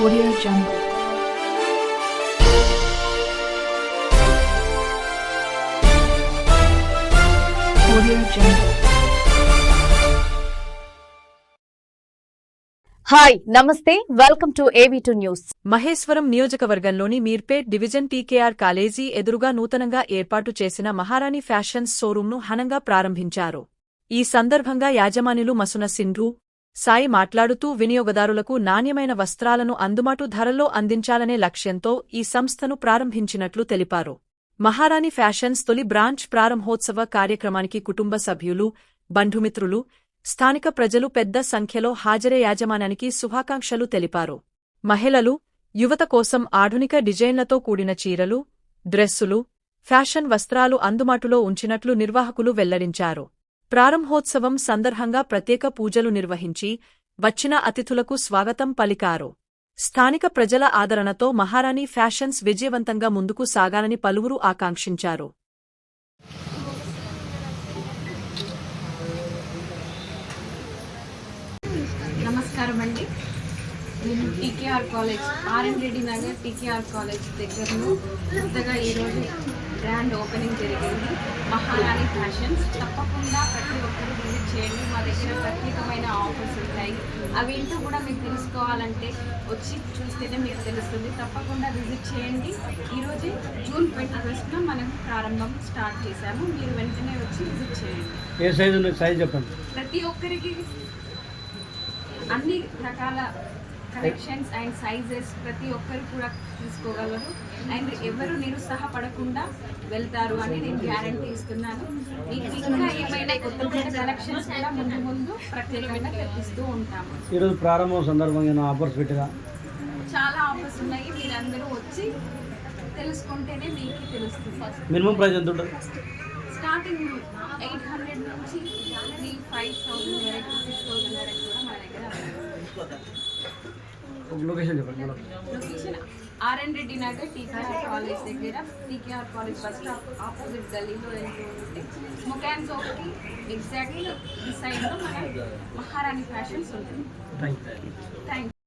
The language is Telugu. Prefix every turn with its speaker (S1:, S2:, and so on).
S1: Audio Jungle. Audio Jungle.
S2: Hi నమస్తే welcome to AV2 news.
S3: Maheshwaram నియోజకవర్గంలోని మీర్పేట్ డివిజన్ టీకేఆర్ కాలేజీ ఎదురుగా నూతనంగా ఏర్పాటు చేసిన మహారాణి ఫ్యాషన్స్ షోరూంను ఘనంగా ప్రారంభించారు. ఈ సందర్భంగా యాజమానులు మసున సిండ్రు సాయి మాట్లాడుతూ వినియోగదారులకు నాణ్యమైన వస్త్రాలను అందుబాటు ధరల్లో అందించాలనే లక్ష్యంతో ఈ సంస్థను ప్రారంభించినట్లు తెలిపారు. మహారాణి ఫ్యాషన్స్ తొలి బ్రాంచ్ ప్రారంభోత్సవ కార్యక్రమానికి కుటుంబ సభ్యులు, బంధుమిత్రులు, స్థానిక ప్రజలు పెద్ద సంఖ్యలో హాజరై యాజమాన్యానికి శుభాకాంక్షలు తెలిపారు. మహిళలు, యువత కోసం ఆధునిక డిజైన్లతో కూడిన చీరలు, డ్రెస్సులు, ఫ్యాషన్ వస్త్రాలు అందుబాటులో ఉంచినట్లు నిర్వాహకులు వెల్లడించారు. ప్రారంభోత్సవం సందర్భంగా ప్రత్యేక పూజలు నిర్వహించి వచ్చిన అతిథులకు స్వాగతం పలికారు. స్థానిక ప్రజల ఆదరణతో మహారాణి ఫ్యాషన్స్ విజయవంతంగా ముందుకు సాగాలని పలువురు ఆకాంక్షించారు.
S4: నమస్కారం అండి. నేను TKR college RN Reddy Nagar TKR college దగ్గరలో కొత్తగా ఈరోజు బ్రాండ్ ఓపెనింగ్ జరిగింది. మహారాణి ఫ్యాషన్స్. తప్పకుండా ప్రతి ఒక్కరు విజిట్ చేయండి. మా దగ్గర ప్రత్యేకమైన ఆఫర్స్ ఉంటాయి. అవేంటో కూడా మీకు తెలుసుకోవాలంటే వచ్చి చూస్తేనే మీకు తెలుస్తుంది. తప్పకుండా విజిట్ చేయండి. ఈరోజు జూన్ 21న మనం ప్రారంభం స్టార్ట్ చేశాము. మీరు వెంటనే వచ్చి విజిట్ చేయండి.
S5: ఏ సైజు ఉంది? సైజ్ చెప్పండి.
S4: ప్రతి ఒక్కరికి అన్ని రకాల కలెక్షన్స్ అండ్ సైజెస్ ప్రతి ఒక్కరు కూడా తీసుకోగలరు. అండ్ ఎవరు నిరుత్సాహపడకుండా వెళ్తారు అని నేను గ్యారంటీ ఇస్తున్నాను. మీకు ఇంకా ఏమైనా కొత్త కలెక్షన్స్ కూడా ముందు ప్రత్యేకంగా తెప్పిస్తూ ఉంటాము.
S5: ఈరోజు ప్రారంభం సందర్భంగా ఆఫర్స్ పెట్టిరా? చాలా
S4: ఆఫర్స్ ఉన్నాయి. మీరందరూ వచ్చి తెలుసుకుంటేనే మీకు తెలుస్తుంది.
S5: మినిమం ప్రైస్ ఎంత ఉంటుంది?
S4: స్టార్టింగ్ 800 నుంచి 5,000 వరకు 6,000 వరకు కూడా మన దగ్గర
S5: లొకేషన్ చెప్పండి.
S4: Location RN Reddy Nagar TKR college దగ్గర, TKR college bus stop opposite గల్లీలో వెళ్తూ ఉంటే స్మోక్ అండ్ సోప్కి ఎగ్జాక్ట్ ఈ సైడ్లో మన మహారాణి ఫ్యాషన్స్ ఉంటుంది.
S5: Thank you.